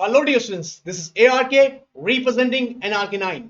Hello dear students, this is ARK representing NRK9.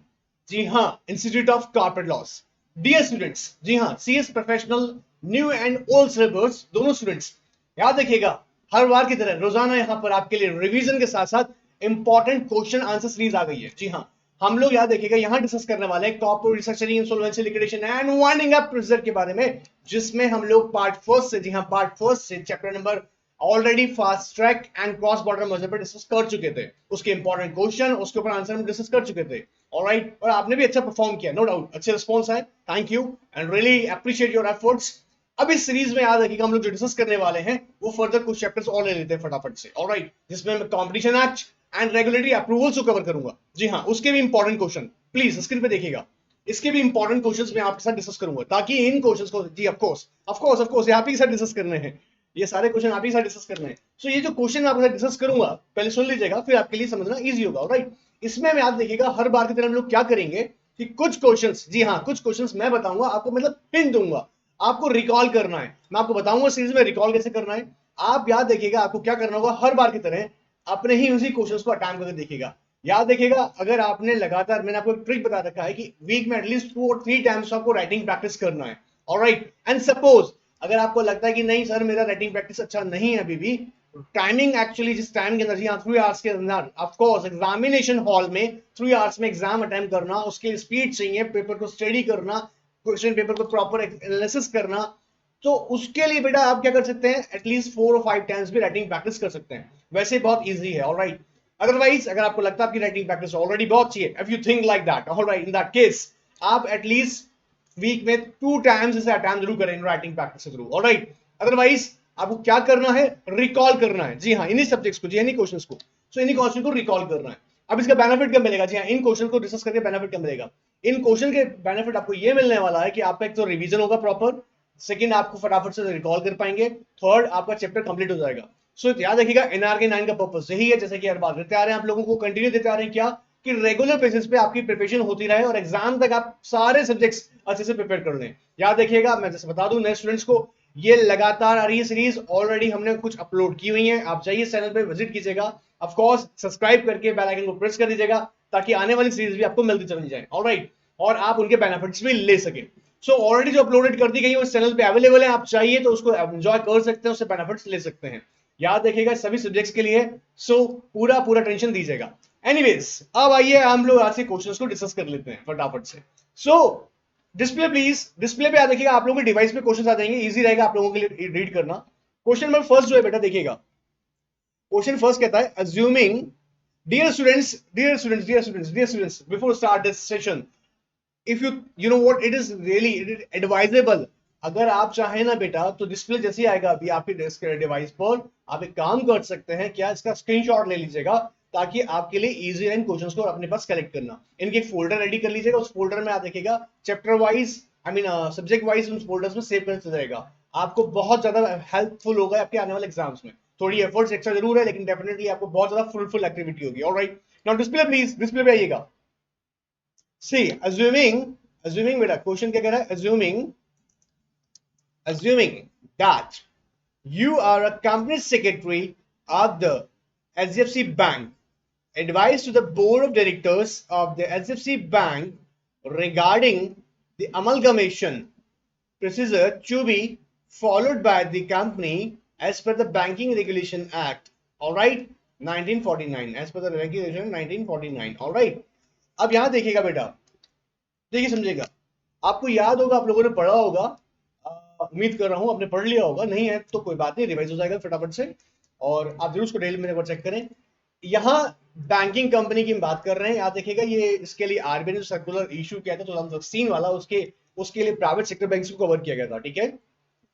जी हाँ, institute of corporate laws. Dear students, जी हाँ, CS professional new and old syllabus दोनों students याद रखिएगा, हर बार की तरह रोजाना यहाँ पर आपके लिए रिवीजन के साथ साथ इंपॉर्टेंट क्वेश्चन आंसर सीरीज आ गई है. जी हाँ, हम लोग याद रखिएगा यहाँ डिस्कस करने वाले हैं corporate restructuring, insolvency, liquidation and winding up procedure के बारे में, जिसमें हम लोग पार्ट फर्स्ट से, जी हाँ, पार्ट फर्स्ट से chapter number already fast track and cross border merger पर डिस्कस कर चुके थे. उसके इंपॉर्टेंट क्वेश्चन, उसके ऊपर आंसर हम डिस्कस कर चुके थे. ऑलराइट, और आपने भी अच्छा परफॉर्म किया, नो डाउट, अच्छे रिस्पॉन्स आए. Thank you and really appreciate your efforts. अब इस सीरीज में याद रखिएगा, हम लोग जो डिस्कस करने वाले हैं वो फर्दर कुछ चैप्टर्स और ले लेते हैं फटाफट से. ऑलराइट, जिसमें मैं competition act and regulatory approvals को कवर करूंगा. जी हाँ, उसके भी इंपॉर्टेंट क्वेश्चन प्लीज स्क्रीन पे देखिएगा. इसके भी इंपॉर्टेंट क्वेश्चंस मैं आपके साथ डिस्कस करूंगा, ताकि इन क्वेश्चंस को, जी ऑफ कोर्स ये आप ही के साथ डिस्कस करने हैं. ये सारे क्वेश्चन आप ही साथ डिस्कस करने हैं. सो ये जो क्वेश्चन मैं आपके साथ डिस्कस करूंगा, पहले सुन लीजिएगा, फिर आपके लिए समझना इजी होगा. राइट, इसमें मैं याद देखिएगा, हर बार की तरह हम लोग क्या करेंगे कि कुछ क्वेश्चंस, जी हाँ, कुछ क्वेश्चंस मैं बताऊंगा आपको, मतलब हिंट दूंगा, आपको रिकॉल करना है. मैं आपको बताऊंगा सीरीज में रिकॉल कैसे करना है. आप याद देखिएगा, आपको क्या करना होगा, हर बार की तरह अपने ही उसी क्वेश्चंस को अटैम्प्ट करके देखिएगा. याद देखिएगा, अगर आपने लगातार, मैंने आपको एक ट्रिक बता रखा है कि वीक में एटलीस्ट 2 और 3 टाइम्स आपको राइटिंग प्रैक्टिस करना है. ऑलराइट, एंड सपोज अगर आपको लगता है कि नहीं सर मेरा राइटिंग प्रैक्टिस अच्छा नहीं है अभी भी, टाइमिंग एक्चुअली जिस टाइम के अंदर, 3 आवर्स के अंदर, ऑफ कोर्स एग्जामिनेशन हॉल में 3 आवर्स में एग्जाम अटेम्प्ट करना, उसके स्पीड चाहिए, पेपर को स्टडी करना, क्वेश्चन पेपर को प्रॉपर एनालिसिस करना. तो उसके लिए बेटा आप क्या कर सकते हैं, एटलीस्ट 4 और 5 टाइम्स भी राइटिंग प्रैक्टिस कर सकते हैं. वैसे बहुत इजी है. ऑलराइट, अदरवाइज अगर आपको लगता है आपकी राइटिंग प्रैक्टिस ऑलरेडी बहुत अच्छी है, if you think like that, alright, in that case आप एटलीस्ट वीक में 2 टाइम्स इसे अटेम्प्ट जरूर करें राइटिंग प्रैक्टिस के थ्रू. ऑलराइट, अदरवाइज आपको क्या करना है, रिकॉल करना है. जी हाँ, इन्हीं सब्जेक्ट्स को, जी इन्हीं क्वेश्चंस को, सो इन्हीं क्वेश्चन को रिकॉल करना है. अब इसका बेनिफिट क्या मिलेगा, जी हाँ, इन क्वेश्चन को डिस्कस करके बेनिफिट क्या मिलेगा. इन क्वेश्चन के बेनिफिट आपको ये मिलने वाला है कि आपका एक तो रिवीजन होगा प्रॉपर, सेकंड आपको फटाफट से रिकॉल कर पाएंगे, थर्ड आपका चैप्टर कंप्लीट हो जाएगा. सो याद रखिएगा, NRK9 का पर्पस यही है, जैसे कि हर बार देते आ रहे हैं आप लोगों को, कंटिन्यू देते आ रहे हैं, क्या कि रेगुलर बेसिस पे आपकी प्रिपरेशन होती रहे और एग्जाम तक आप सारे सब्जेक्ट्स अच्छे से प्रिपेयर कर लें. याद रखिएगा, मैं जैसे बता दूं नए स्टूडेंट्स को, ये लगातार आ रही है सीरीज, ऑलरेडी हमने कुछ अपलोड की हुई है. आप जाइए चैनल पे विजिट कीजिएगा, ऑफ कोर्स सब्सक्राइब करके बेल आइकन को प्रेस कर दीजिएगा, ताकि आने वाली सीरीज भी आपको मिलती चली जाए. ऑलराइट, और आप उनके बेनिफिट्स भी ले सके. सो ऑलरेडी जो अपलोडेड कर दी गई है उस चैनल पे अवेलेबल है, आप चाहिए तो उसको एंजॉय कर सकते हैं, उससे बेनिफिट्स ले सकते हैं. याद रखिएगा सभी सब्जेक्ट्स के लिए, सो पूरा पूरा टेंशन दीजिएगा. एनीवेज, अब आइए हम लोग आज के क्वेश्चंस को डिस्कस कर लेते हैं फटाफट से. सो डिस्प्ले प्लीज, डिस्प्ले पे याद रखिएगा, आप लोगों के डिवाइस पे क्वेश्चंस आ जाएंगे, इजी रहेगा आप लोगों के लिए रीड करना. क्वेश्चन नंबर फर्स्ट जो है बेटा देखिएगा, क्वेश्चन फर्स्ट कहता है, assuming, dear students, before start this session, if you know what, it is really, it is advisable, अगर आप चाहें ना बेटा तो डिस्प्ले जैसे आएगा अभी आपके डेस्क डिवाइस पर, आप एक काम कर सकते हैं, क्या इसका स्क्रीनशॉट ले लीजिएगा, ताकि आपके लिए इजी रहे क्वेश्चंस को अपने पास कलेक्ट करना. इनके फोल्डर रेडी कर लीजिएगा, उस फोल्डर में आप देखिएगा chapter wise, I mean subject wise, उन फोल्डर्स में सेव करते जाएगा. आपको बहुत ज्यादा हेल्पफुल होगा आपके आने वाले एग्जाम्स में. थोड़ी एफर्ट्स एक्स्ट्रा जरूर है, लेकिन डेफिनेटली आपको बहुत ज्यादा फ्रूटफुल एक्टिविटी होगी. Alright, now display please, display पे आइएगा. सी assuming बेटा क्वेश्चन क्या कह रहा है, assuming that you are a company secretary of the HDFC Bank, advise to the board of directors of the HDFC Bank regarding the amalgamation procedure to be followed by the company as per the Banking Regulation Act, all right, 1949, as per the regulation 1949. all right, अब यहां देखिएगा बेटा, देखिए समझेगा, आपको याद होगा, आप लोगों ने पढ़ा होगा, उम्मीद कर रहा हूं आपने पढ़ लिया होगा, नहीं है तो कोई बात नहीं, रिवाइज हो जाएगा फटाफट से, और आप जरूर उसको डेली में एक बार चेक करें. यहां बैंकिंग कंपनी की बात कर रहे हैं. याद देखिएगा, ये इसके लिए आरबीआई ने सर्कुलर इशू किया था 2016 वाला, उसके लिए प्राइवेट सेक्टर बैंक को कवर किया गया था. ठीक है,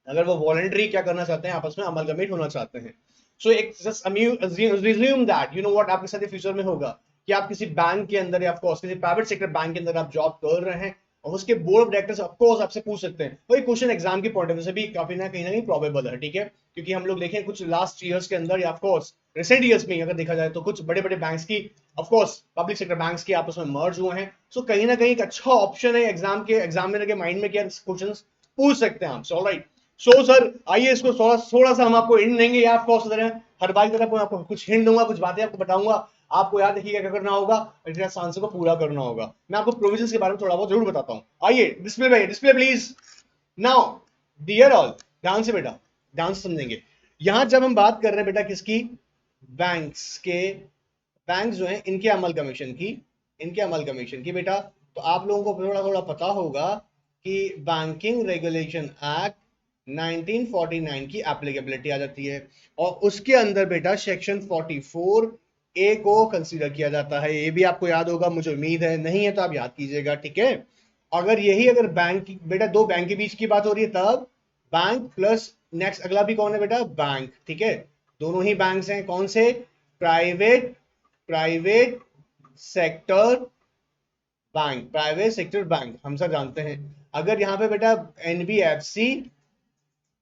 अगर वो वॉलंटरी क्या करना चाहते हैं, आपस में अमलगमेट होना चाहते हैं. सो एक just assume that you know what, आपके साथ फ्यूचर में होगा कि आप किसी बैंक के अंदर या ऑफ कोर्स किसी प्राइवेट सेक्टर बैंक के अंदर आप जॉब कर रहे हैं, और उसके board of directors of course आपसे पूछ सकते हैं. वही क्वेश्चन एग्जाम के पॉइंट ऑफ व्यू से भी काफी ना कहीं प्रोबेबल है. ठीक है, क्योंकि हम लोग देखें कुछ लास्ट ईयर्स के अंदर या ऑफ कोर्स रिसेंट ईयर्स में अगर देखा जाए तो कुछ बड़े बड़े बैंक्स की, of course public sector banks की आपस में मर्ज हुए हैं. सो कहीं ना कहीं एक अच्छा ऑप्शन है एग्जामिनर के माइंड में, क्या क्वेश्चन पूछ सकते हैं आप. ऑलराइट, सो सर आइए इसको थोड़ा सा हम आपको हिंट देंगे, या ऑफ कोर्स हर बार की तरह मैं आपको कुछ हिंट दूंगा, कुछ बातें आपको बताऊंगा, आपको याद रखिएगा क्या करना होगा, एंट्रेंस आंसर को पूरा करना होगा। मैं आपको प्रोविजंस के बारे में थोड़ा बहुत जरूर बताता हूँ। आइए डिस्प्ले पे, display please. Now dear all, ध्यान से बेटा, ध्यान से समझेंगे। यहां जब हम बात कर रहे हैं बेटा किसकी, बैंक्स के, बैंक जो है इनके अमल कमीशन की, इनके अमल कमीशन की बेटा। तो आप लोगों को थोड़ा थोड़ा पता होगा कि बैंकिंग रेगुलेशन एक्ट 1949 की एप्लीकेबिलिटी आ जाती है, और उसके अंदर बेटा सेक्शन 44 ए को कंसीडर किया जाता है। ये भी आपको याद होगा, मुझे उम्मीद है, नहीं है तो आप याद कीजिएगा, ठीक है। अगर यही अगर बैंक बेटा दो बैंक के बीच की बात हो रही है तब बैंक प्लस नेक्स्ट अगला भी कौन है बेटा, बैंक, ठीक है। दोनों ही बैंक्स हैं, कौन से, private, private sector bank, private sector bank हम सब जानते हैं। अगर यहाँ पे बेटा एनबीएफसी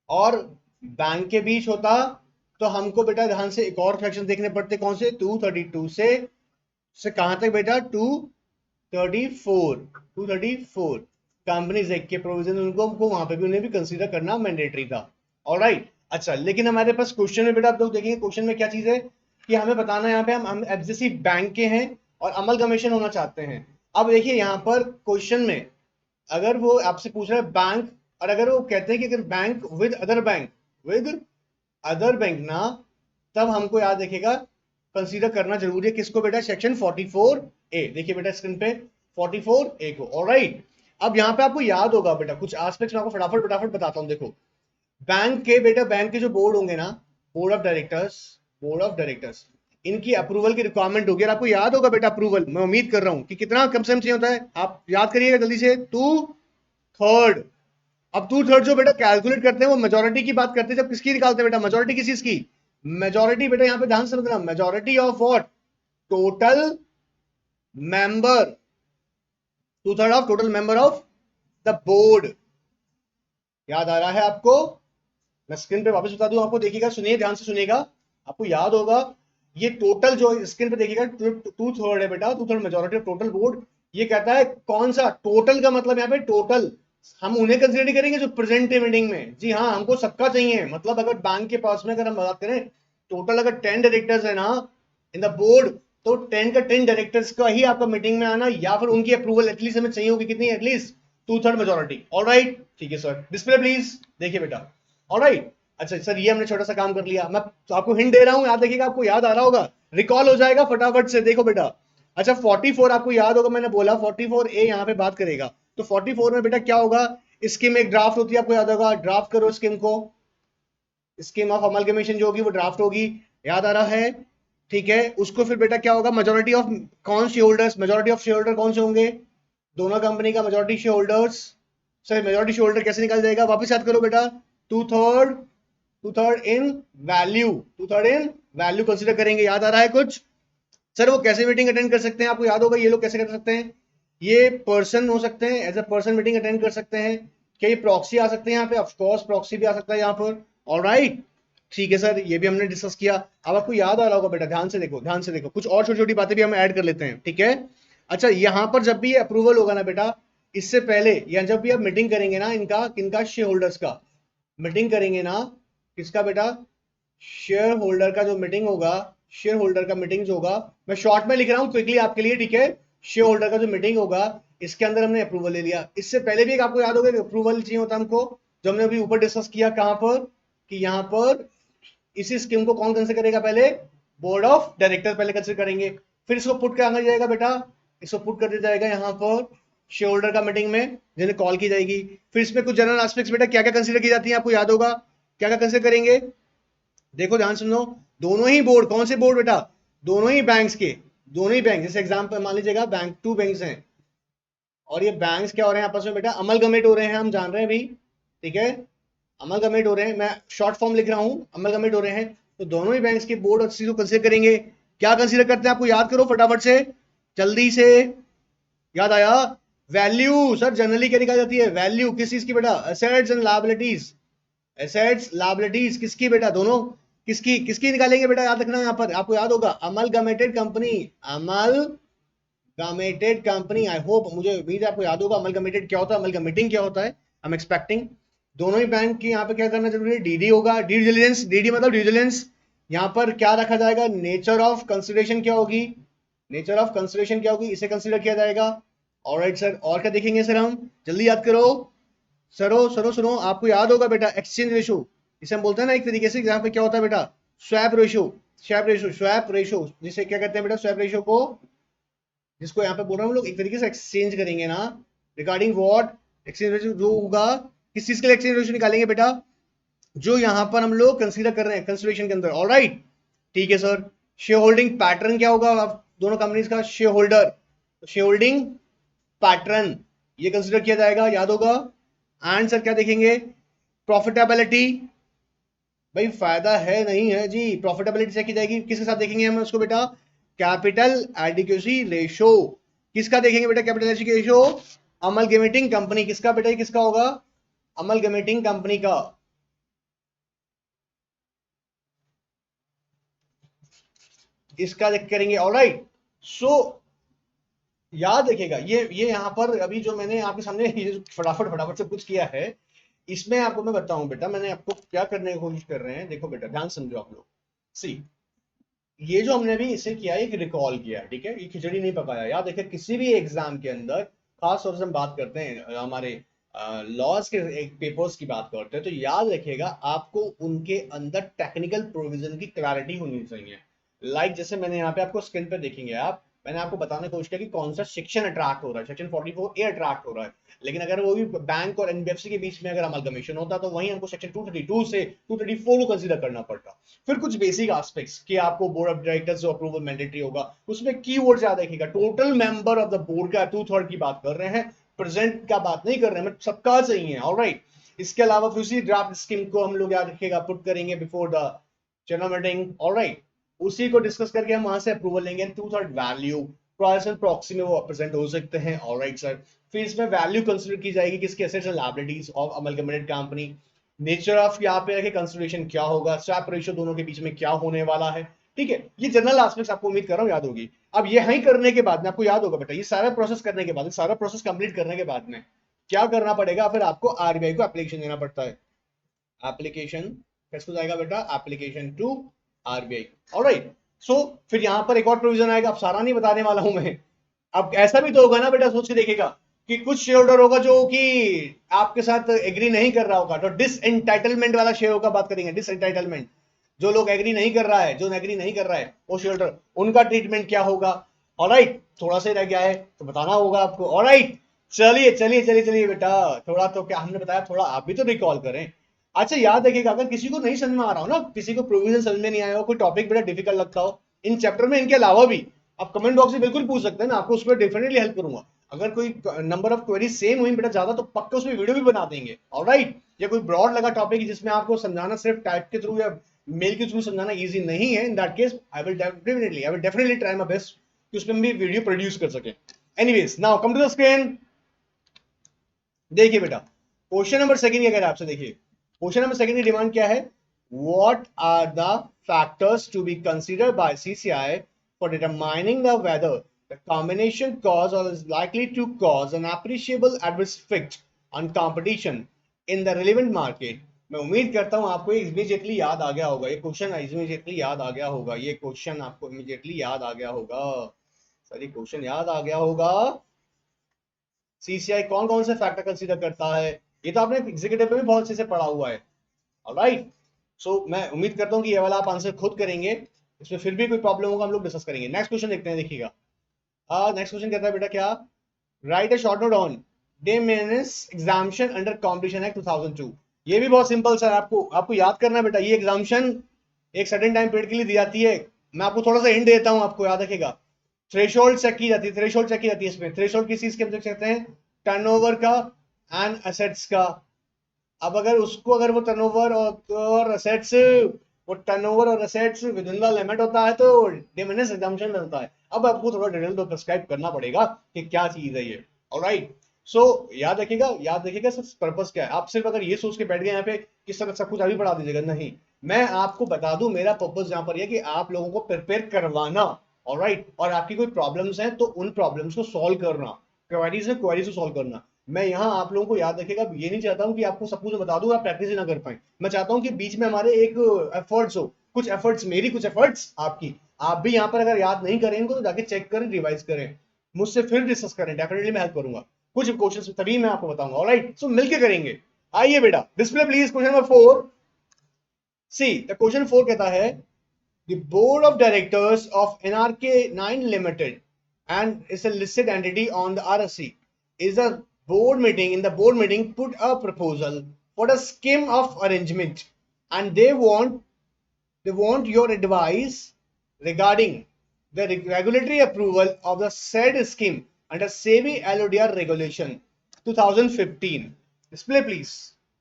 और बैंक के बीच होता तो हमको बेटा ध्यान से एक और सेक्शन देखने पड़ते, कौन से, 232 से कहां तक बेटा, 234, 234 कंपनीज एक्ट के प्रोविजन, उनको वहां पे भी उन्हें भी कंसीडर करना मैंडेटरी था। ऑलराइट, अच्छा, लेकिन हमारे पास क्वेश्चन में बेटा आप लोग देखेंगे क्वेश्चन में क्या चीज है कि हमें बताना यहाँ पे हम एफजेसी बैंक के हैं और अमल कमीशन होना चाहते हैं। अब देखिए यहाँ पर क्वेश्चन में अगर वो आपसे पूछ रहा है बैंक, और अगर वो कहते हैं कि अगर bank with other bank, with other bank ना, तब हमको याद रखिएगा कंसीडर करना जरूरी है किसको बेटा, सेक्शन 44 ए। देखिए बेटा स्क्रीन पे 44 ए को। ऑलराइट, अब यहाँ पे आपको याद होगा बेटा कुछ एस्पेक्ट्स मैं आपको फटाफट फटाफट बताता हूँ। देखो बैंक के बेटा, बैंक के जो बोर्ड होंगे ना, board of directors, board of directors, इनकी अप्रूवल की रिक्वायरमेंट होगी। और आपको याद होगा बेटा अप्रूवल, मैं उम्मीद कर रहा हूं कि कितना कम से कम चाहिए होता है, आप याद करिएगा जल्दी से, 2/3। अब 2/3 जो बेटा कैलकुलेट करते हैं वो मेजोरिटी की बात करते हैं, जब किसकी निकालते हैं बेटा, मेजोरिटी किस चीज की, मेजोरिटी बेटा यहां पे ध्यान से समझना, majority of what, total member, 2/3 of total member of the board. याद आ रहा है आपको, मैं स्क्रीन पे वापस बता दूं आपको, देखिएगा, सुनिए, ध्यान से सुनिएगा, आपको याद होगा ये टोटल जो स्क्रीन पे देखिएगा 2/3 है बेटा, 2/3 मेजोरिटी ऑफ टोटल बोर्ड। ये कहता है कौन सा टोटल का मतलब यहाँ पे टोटल, हम उन्हें कंसीडर करेंगे जो प्रेजेंट मीटिंग में, जी हाँ, हमको सबका चाहिए। मतलब अगर बैंक के पास में अगर हम बात करें टोटल अगर 10 डायरेक्टर्स है ना इन द बोर्ड, तो 10 का 10 डायरेक्टर्स का ही आपका मीटिंग में आना, या फिर उनकी अप्रूवल एटलीस्ट हमें चाहिए होगी, कितनी, एटलीस्ट 2/3 मेजोरिटी। ऑलराइट, ठीक है सर, डिस्प्ले प्लीज, देखिए बेटा। ऑलराइट, अच्छा सर, ये हमने छोटा सा काम कर लिया, मैं तो आपको हिंट दे रहा हूं, याद देखिएगा, आपको याद आ रहा होगा, रिकॉल हो जाएगा फटाफट से, देखो बेटा। अच्छा 44 आपको याद होगा, मैंने बोला 44 ए यहाँ पे बात करेगा, तो 44 में बेटा क्या होगा, स्कीम एक ड्राफ्ट होती है, आपको याद होगा, ड्राफ्ट करो स्कीम को, स्कीम ऑफ अमलगमेशन जो होगी वो ड्राफ्ट होगी, याद आ रहा है, ठीक है। उसको फिर बेटा क्या होगा, मेजोरिटी ऑफ कौन share holders, majority of share holder कौन से होंगे, दोनों कंपनी का majority share holders. Sir majority share holder कैसे निकल जाएगा, वापस याद करो बेटा, 2/3, 2/3 इन वैल्यू, 2/3 इन वैल्यू कंसीडर करेंगे, याद आ रहा है कुछ। सर वो कैसे मीटिंग अटेंड कर सकते हैं, आपको याद होगा ये लोग कैसे कर सकते हैं, ये पर्सन हो सकते हैं, as a person meeting attend कर सकते हैं। क्या ये प्रॉक्सी आ सकते हैं यहाँ पे, ऑफ कोर्स प्रॉक्सी भी आ सकता है यहाँ पर। ऑलराइट, ठीक है सर, ये भी हमने डिस्कस किया। अब आपको याद आ रहा होगा बेटा, ध्यान से देखो, ध्यान से देखो, कुछ और छोटी छोटी बातें भी हम ऐड कर लेते हैं, ठीक है। अच्छा यहाँ पर जब भी ये अप्रूवल होगा ना बेटा, इससे पहले या जब भी आप मीटिंग करेंगे ना इनका, किनका, शेयर होल्डर्स का मीटिंग करेंगे ना, किसका बेटा, शेयर होल्डर का जो मीटिंग होगा, शेयर होल्डर का मीटिंग जो होगा, मैं शॉर्ट में लिख रहा हूं क्विकली आपके लिए, ठीक है। शेयर होल्डर का जो मीटिंग होगा, इसके अंदर हमने अप्रूवल ले लिया। इससे पहले भी एक आपको याद होगा अप्रूवल चाहिए होता हमको, जो हमने अभी ऊपर डिस्कस किया, कहां पर, कि यहां पर इसी स्कीम को कौन कंसिडर करेगा, पहले बोर्ड ऑफ डायरेक्टर पहले कंसिडर करेंगे, फिर इसको पुट कर जाएगा बेटा, इसको पुट कर दिया जाएगा यहाँ पर शेयर होल्डर का मीटिंग में, जिन्हें कॉल की जाएगी। फिर इसमें कुछ जनरल एस्पेक्ट्स बेटा क्या क्या कंसिडर की जाती है, आपको याद होगा, क्या क्या कंसिडर करेंगे, देखो ध्यान सुनो, दोनों ही बोर्ड, कौन से बोर्ड बेटा, दोनों ही बैंक्स के, दोनों ही बैंक, जैसे एग्जांपल मान लीजिएगा बैंक, 2 बैंक्स हैं, और ये बैंक्स क्या हो रहे हैं आपस में बेटा, अमलगमेट हो रहे हैं, हम जान रहे हैं अभी, ठीक है, अमलगमेट हो रहे हैं, मैं शॉर्ट फॉर्म लिख रहा हूं, अमलगमेट हो रहे हैं, तो दोनों ही बैंक्स के बोर्ड और चीज को कंसीडर करेंगे। क्या कंसीडर करते हैं, आपको याद करो फटाफट से, जल्दी से, याद आया, वैल्यू, सर जनरली क्या निकाली जाती है, वैल्यू किस चीज की बेटा, assets and liabilities, assets liabilities किसकी बेटा, दोनों किसकी किसकी निकालेंगे बेटा, याद रखना, यहाँ पर आपको याद होगा, amalgamated company, amalgamated company, I hope, मुझे उम्मीद है आपको याद होगा अमलगमेटेड क्या होता है, अमलगमेटिंग क्या होता है, आई एम एक्सपेक्टिंग। दोनों ही बैंक की यहाँ पे क्या करना जरूरी है, डीडी होगा, ड्यू डिलिजेंस, डीडी मतलब ड्यू डिलिजेंस, यहां पर क्या रखा जाएगा, नेचर ऑफ कंसिडरेशन क्या होगी, नेचर ऑफ कंसिडरेशन क्या होगी, इसे कंसिडर किया जाएगा। ऑलराइट सर, और क्या देखेंगे सर हम, जल्दी याद करो सरो सरो सुनो, आपको याद होगा बेटा एक्सचेंज रेशो, इसे हम बोलते हैं ना एक तरीके से, यहाँ पे क्या होता है बेटा, स्वैप रेशो, स्वैप रेशो जिसे क्या कहते हैं बेटा, स्वैप रेशो को, जिसको यहाँ पे बोल रहा हूँ हम लोग एक तरीके से एक्सचेंज करेंगे ना, रिगार्डिंग व्हाट, एक्सचेंज रेशो जो होगा, किस चीज के लिए एक्सचेंज रेशो निकालेंगे बेटा, जो यहां पर हम लोग कंसीडर कर रहे हैं कंसिडरेशन के अंदर। ऑलराइट, ठीक है सर। शेयर होल्डिंग पैटर्न क्या होगा आप दोनों कंपनीज का, share holder, share holding pattern ये कंसिडर किया जाएगा, याद होगा। एंड सर क्या देखेंगे, प्रॉफिटेबिलिटी, भाई फायदा है नहीं है जी, प्रॉफिटेबिलिटी चेक की जाएगी, किसके साथ देखेंगे हम उसको बेटा, कैपिटल एडिक्वेसी रेशो, किसका देखेंगे बेटा, capital adequacy ratio, amalgamating company, किसका बेटा, ये किसका होगा, अमलगमेटिंग कंपनी का, इसका देख करेंगे। ऑलराइट, सो याद रखिएगा, ये यहां पर अभी जो मैंने आपके सामने ये फटाफट फटाफट से कुछ किया है, इसमें आपको मैं बताऊं बेटा, मैंने आपको क्या करने की कोशिश कर रहे हैं, देखो बेटा ध्यान समझो आप लोग। सी, ये जो हमने भी इसे किया एक रिकॉल किया, ठीक है, ये खिचड़ी नहीं पकाया। याद देखिए किसी भी एग्जाम के अंदर, खास तौर से हम बात करते हैं हमारे लॉज के एक पेपर्स की बात करते हैं, तो याद रखिएगा आपको उनके अंदर टेक्निकल प्रोविजन की क्लैरिटी होनी चाहिए। जैसे मैंने यहाँ पे आपको स्क्रीन पे देखेंगे आप, मैंने आपको बताने की कोशिश किया कि कौन सा सेक्शन अट्रैक्ट हो रहा है, सेक्शन 44 ए अट्रैक्ट हो रहा है, लेकिन अगर वो भी बैंक और एनबीएफसी के बीच में अगर अमलगमेशन होता तो वहीं हमको सेक्शन 232 से 234 को कंसीडर करना पड़ता। फिर कुछ बेसिक एस्पेक्ट्स कि आपको बोर्ड ऑफ डायरेक्टर्स जो अप्रूवल मैंडेटरी होगा, उसमें कीवर्ड ज्यादा देखेगा, total member of the board का 2/3 की बात कर रहे हैं, प्रेजेंट का बात नहीं कर रहे हैं, सबका चाहिए। ऑलराइट, इसके अलावा फिर उसी ड्राफ्ट स्कीम को हम लोग याद रखिएगा पुट करेंगे before the general meeting. Alright, उसी को डिस्कस करके हम वहां से अप्रूवल लेंगे, 2/3 वैल्यू प्राइस एंड प्रॉक्सी में वो प्रेजेंट हो सकते हैं। ऑलराइट सर, फिर इसमें वैल्यू कंसीडर की जाएगी किसके, assets and liabilities of amalgamated company, nature of यहाँ पे रखे कंसिडरेशन क्या होगा, स्वैप रेशियो दोनों के बीच में क्या होने वाला है। ठीक है, ये जनरल एस्पेक्ट्स आपको उम्मीद कर रहा हूँ याद होगी। अब ये ही करने के बाद में आपको याद होगा बेटा, ये सारा प्रोसेस करने के बाद, सारा प्रोसेस कंप्लीट करने के बाद में क्या करना पड़ेगा, फिर आपको आरबीआई को एप्लीकेशन देना पड़ता है। एप्लीकेशन किसको जाएगा बेटा, एप्लीकेशन टू आरबीआई। ऑलराइट, सो फिर यहां पर एक और प्रोविजन आएगा, अब सारा नहीं बताने वाला हूं मैं। अब ऐसा भी तो होगा ना बेटा, सोच के देखेगा कि कुछ शेयर होल्डर होगा जो कि आपके साथ एग्री नहीं कर रहा होगा, तो डिसएंटाइटलमेंट वाला शेयर होगा, बात करेंगे डिसएंटाइटलमेंट, जो लोग एग्री नहीं कर रहा है, जो एग्री नहीं कर रहा है वो शेयर होल्डर, उनका ट्रीटमेंट क्या होगा। ऑलराइट, थोड़ा सा रह गया है तो बताना होगा आपको। ऑलराइट, चलिए चलिए चलिए चलिए बेटा, थोड़ा तो क्या हमने बताया, थोड़ा आप भी तो रिकॉल करें। अच्छा याद रखिएगा, अगर किसी को नहीं समझ में आ रहा हो ना, किसी को प्रोविजन समझ में नहीं आया हो, कोई टॉपिक बड़ा डिफिकल्ट लगता हो इन चैप्टर में, इनके अलावा भी आप कमेंट बॉक्स में बिल्कुल पूछ सकते हैं, मैं आपको उसमें डेफिनेटली हेल्प करूंगा। अगर कोई नंबर ऑफ क्वेरी सेम हुई बेटा ज्यादा, तो पक्का उसमें वीडियो भी बना देंगे। ऑलराइट, या कोई ब्रॉड लगा टॉपिक जिसमें आपको समझाना सिर्फ टाइप के थ्रू या मेल के थ्रू समझाना इजी नहीं है, in that case I will definitely try my best कि उसमें भी वीडियो प्रोड्यूस कर सके। Anyways, now come to the screen. देखिए बेटा, क्वेश्चन नंबर सेकंड की अगर आपसे देखिए, क्वेश्चन नंबर सेकंड की डिमांड क्या है, what are the factors to be considered by CCI for determining the whether the combination cause or is likely to cause an appreciable adverse effect on competition in the relevant market। मैं उम्मीद करता हूं आपको immediately याद आ गया होगा, ये question immediately याद आ गया होगा, ये क्वेश्चन आपको इमीडिएटली याद आ गया होगा, सर ये क्वेश्चन याद आ गया होगा। सीसीआई कौन कौन से फैक्टर कंसीडर करता है, ये तो आपने एग्जीक्यूटिव में भी बहुत अच्छे से पढ़ा हुआ है। ऑलराइट, सो मैं उम्मीद करता हूं कि ये वाला आप आंसर खुद करेंगे, इसमें फिर भी कोई प्रॉब्लम होगा हम लोग डिस्कस करेंगे। नेक्स्ट क्वेश्चन देखते हैं, देखिएगा नेक्स्ट क्वेश्चन कहता है बेटा क्या, right a short note on day menace exemption under competition act 2002। ये भी बहुत सिंपल सर, आपको आपको याद करना है बेटा, ये एग्जाम्शन एक सर्टेन टाइम पीरियड के लिए दी जाती है। मैं आपको थोड़ा सा हिंट देता हूं, आपको याद रखेगा, थ्रेशोल्ड चेक की जाती है, थ्रेशोल्ड चेक की जाती है इसमें, थ्रेशोल्ड किस चीज के देख सकते हैं, टर्नओवर का एंड एसेट्स का। अब अगर उसको अगर वो टर्नओवर और एसेट्स, वो टर्नओवर और assets with in the limit होता है तो डिमिनिश एग्जाम्पशन में होता है। अब आपको थोड़ा डिटेल तो प्रिस्क्राइब करना पड़ेगा कि क्या चीज है ये। ऑलराइट, सो याद रखिएगा सर पर्पस क्या है। आप सिर्फ अगर ये सोच के बैठ गए यहाँ पे कि सर सब कुछ अभी पढ़ा दीजिएगा, नहीं, मैं आपको बता दूं मेरा पर्पस यहाँ पर यह कि आप लोगों को प्रिपेयर करवाना। ऑलराइट, और आपकी कोई प्रॉब्लम्स हैं तो उन प्रॉब्लम्स को सॉल्व करना, क्वेरीज है क्वेरीज को सॉल्व करना। मैं यहाँ आप लोगों को याद रखेगा, ये नहीं चाहता हूँ कि आपको सब कुछ बता दूं आप प्रैक्टिस ही ना कर पाए, मैं चाहता हूँ कि बीच में हमारे एक एफर्ट्स हो कुछ एफर्ट्स मेरी, कुछ एफर्ट्स आपकी। आप भी यहाँ पर अगर याद नहीं करेंगे तो जाके चेक करें, रिवाइज करें, मुझसे फिर डिस्कस करें, डेफिनेटली मैं हेल्प करूंगा। कुछ क्वेश्चन तभी मैं आपको बताऊंगा। ऑलराइट, सो मिलके करेंगे। आइए बेटा, display please question number 4। See the question 4 कहता है the board of directors of NRK9 Limited and is a listed entity on the RSE is a board meeting. In the board meeting, put a proposal for a scheme of arrangement, and they want your advice regarding the regulatory approval of the said scheme under SEBI LODR regulation 2015. Display please.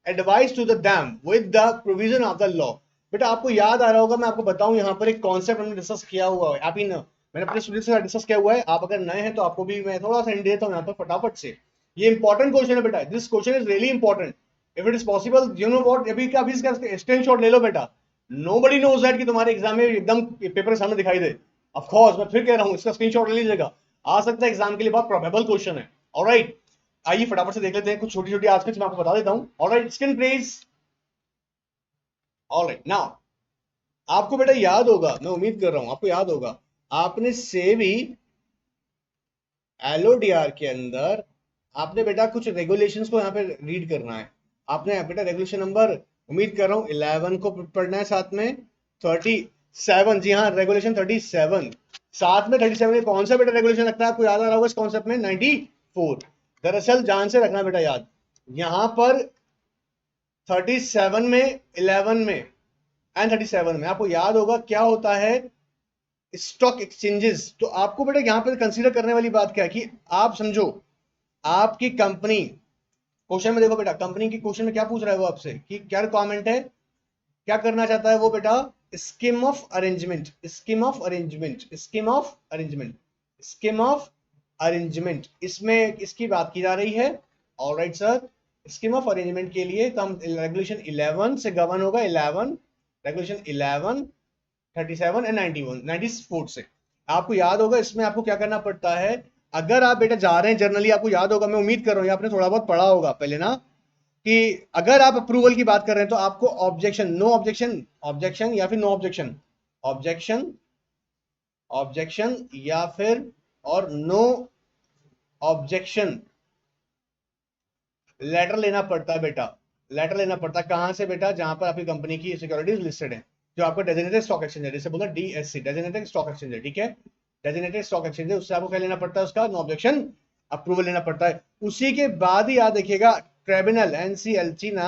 Advice to the them with the provision of the law. बेटा आपको याद आ रहा होगा, मैं आपको बताऊं, यहाँ पर एक कॉन्सेप्ट हमने डिस्कस किया हुआ है। आप इन मैंने अपने स्टूडेंट्स के साथ डिस्कस किया हुआ है। आप अगर नए हैं तो आपको भी मैं थोड़ा सा हिंट देता हूँ यहाँ पर फटाफट से। ये इंपॉर्टेंट क्वेश्चन है बेटा, this question is really important. If it is possible, you know what, अभी का अभी इसका स्क्रीनशॉट ले लो बेटा। नोबडी नोज दैट कि तुम्हारे एग्जाम में एकदम पेपर सामने दिखाई दे। ऑफ कोर्स मैं फिर कह रहा हूँ, इसका स्क्रीनशॉट ले लीजिएगा, आ सकता है एग्जाम के लिए बहुत प्रोबेबल क्वेश्चन है। ऑलराइट, आइए फटाफट से देख लेते हैं कुछ छोटी छोटी आस्पेक्ट्स मैं आपको बता देता हूँ। Alright, screen please. Alright, now आपको बेटा याद होगा, मैं उम्मीद कर रहा हूं आपको याद होगा, आपने सेबी एलओडीआर के अंदर आपने बेटा कुछ रेगुलेशंस को यहाँ पे रीड करना है। आपने बेटा रेगुलेशन नंबर, उम्मीद कर रहा हूं 11 को पढ़ना है, साथ में 37, जी हाँ रेगुलेशन 37, साथ में 37 कौन सा बेटा रेगुलेशन लगता है आपको याद आ रहा होगा इस कॉन्सेप्ट में, 94। दरअसल जान से रखना बेटा याद, यहां पर 37 में, 11 में एंड 37 में आपको याद होगा क्या होता है, स्टॉक एक्सचेंजेस। तो आपको बेटा यहां पर कंसीडर करने वाली बात क्या है कि आप समझो आपकी कंपनी, क्वेश्चन में देखो बेटा, कंपनी की क्वेश्चन में क्या पूछ रहा है वो आपसे कि क्या रिक्वायरमेंट है, क्या करना चाहता है वो बेटा, scheme of arrangement, scheme of arrangement, scheme of arrangement, scheme of arrangement, इसमें इसकी बात की जा रही है। Alright sir, scheme of arrangement के लिए तो हम रेगुलेशन 11 से गवर्न होगा, 11 रेगुलेशन 11, 37 एंड 91, 94 से। आपको याद होगा इसमें आपको क्या करना पड़ता है, अगर आप बेटा जा रहे हैं जनरली, आपको याद होगा, मैं उम्मीद कर रहा हूँ आपने थोड़ा बहुत पढ़ा होगा पहले ना, कि अगर आप अप्रूवल की बात कर रहे हैं तो आपको ऑब्जेक्शन, नो ऑब्जेक्शन, ऑब्जेक्शन या फिर नो ऑब्जेक्शन, ऑब्जेक्शन, ऑब्जेक्शन या फिर और नो ऑब्जेक्शन लेटर लेना पड़ता है बेटा। लेटर लेना पड़ता है कहां से बेटा, जहां पर आपकी कंपनी की सिक्योरिटीज लिस्टेड है, जो आपको डेजिग्नेटेड स्टॉक एक्सचेंज है, जिसे बोलते हैं डीएससी, डेजिग्नेटेड स्टॉक एक्सचेंज है, ठीक है, डेजिग्नेटेड स्टॉक एक्सचेंज है, उससे आपको क्या लेना पड़ता है, उसका नो ऑब्जेक्शन अप्रूवल लेना पड़ता है। उसी के बाद ही याद रखिएगा ट्रिब्यूनल एनसीएलटी ना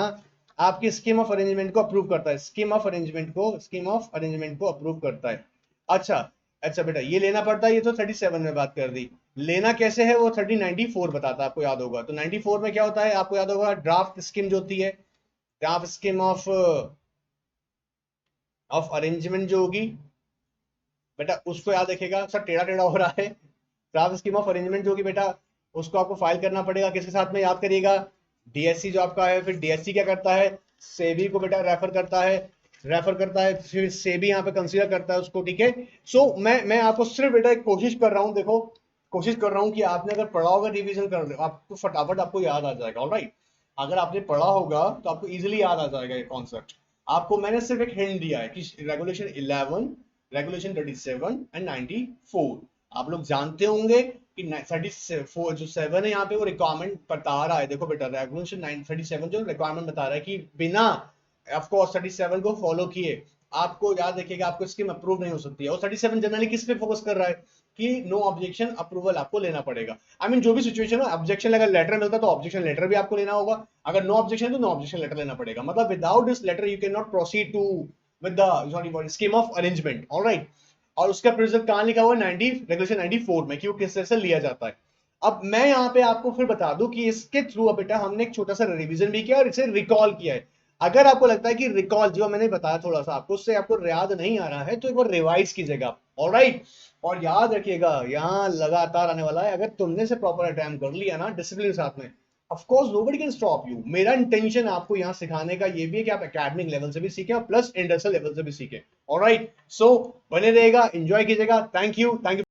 आपकी स्कीम ऑफ अरेंजमेंट को अप्रूव करता है, स्कीम ऑफ अरेंजमेंट को, स्कीम ऑफ अरेंजमेंट को अप्रूव करता है। अच्छा अच्छा बेटा, ये लेना पड़ता है, ये तो 37 में बात कर दी। लेना कैसे है वो 3094 बताता है, आपको याद होगा। तो 94 में क्या होता है आपको याद होगा, ड्राफ्ट स्कीम जो होती है, ड्राफ्ट स्कीम ऑफ अरेंजमेंट जो होगी बेटा, उसको याद रखेगा। सर टेढ़ा टेढ़ा हो रहा है, ड्राफ्ट स्कीम ऑफ अरेंजमेंट जो होगी बेटा, उसको आपको फाइल करना पड़ेगा किसके साथ में, याद करिएगा, डीएससी जो आपका है। फिर डीएससी क्या करता है, सेबी को बेटा रेफर करता है, रेफर करता है, फिर सेबी यहाँ पे कंसीडर करता है उसको, ठीक है। सो मैं आपको सिर्फ बेटा एक कोशिश कर रहा हूँ, देखो कोशिश कर रहा हूँ कि आपने अगर पढ़ा होगा, रिवीजन कर लो, आपको फटाफट आपको याद आ जाएगा। ऑलराइट, अगर आपने पढ़ा होगा तो आपको इजीली याद आ जाएगा ये कॉन्सेप्ट। आपको मैंने सिर्फ एक हिंट दिया है कि रेगुलेशन 11, रेगुलेशन 37 एंड 94 आप लोग जानते होंगे कि 34 जो 7 है यहाँ पे वो रिक्वायरमेंट बता रहा है। देखो बेटा रेगुलेशन 37 जो रिक्वायरमेंट बता रहा है कि बिना ऑफ कोर्स 37 को फॉलो किए आपको याद रखिएगा आपको स्कीम अप्रूव नहीं हो सकती है। और 37 जनरली किस पे फोकस कर रहा है कि नो ऑब्जेक्शन अप्रूवल आपको लेना पड़ेगा। आई मीन जो भी सिचुएशन है, ऑब्जेक्शन अगर लेटर मिलता है तो ऑब्जेक्शन लेटर भी आपको लेना होगा, अगर नो ऑब्जेक्शन तो नो ऑब्जेक्शन लेटर लेना पड़ेगा। मतलब without this letter you can not proceed to with the scheme of arrangement. Alright, और उसका प्रिंसिपल कहां लिखा हुआ है, 90 रेगुलेशन 94 में, कि वो किस तरह से लिया जाता है। अब मैं यहाँ पे आपको फिर बता दूं कि इसके थ्रू बेटा हमने एक छोटा सा रिवीजन भी किया और इसे रिकॉल किया है। अगर आपको लगता है कि रिकॉल जो मैंने बताया थोड़ा सा आपको उससे आपको याद नहीं आ रहा है तो एक बार रिवाइज कीजिएगा। ऑलराइट, और याद रखिएगा यहाँ लगातार आने वाला है, अगर तुमने से प्रॉपर अटेम्प्ट कर लिया ना डिसिप्लिन के साथ में, of course nobody can stop you. मेरा इंटेंशन आपको यहाँ सिखाने का ये भी है कि आप एकेडमिक लेवल से भी सीखें और प्लस इंडस्ट्रियल लेवल से भी सीखें। ऑलराइट, सो बने रहेगा, एंजॉय कीजिएगा। Thank you, thank you.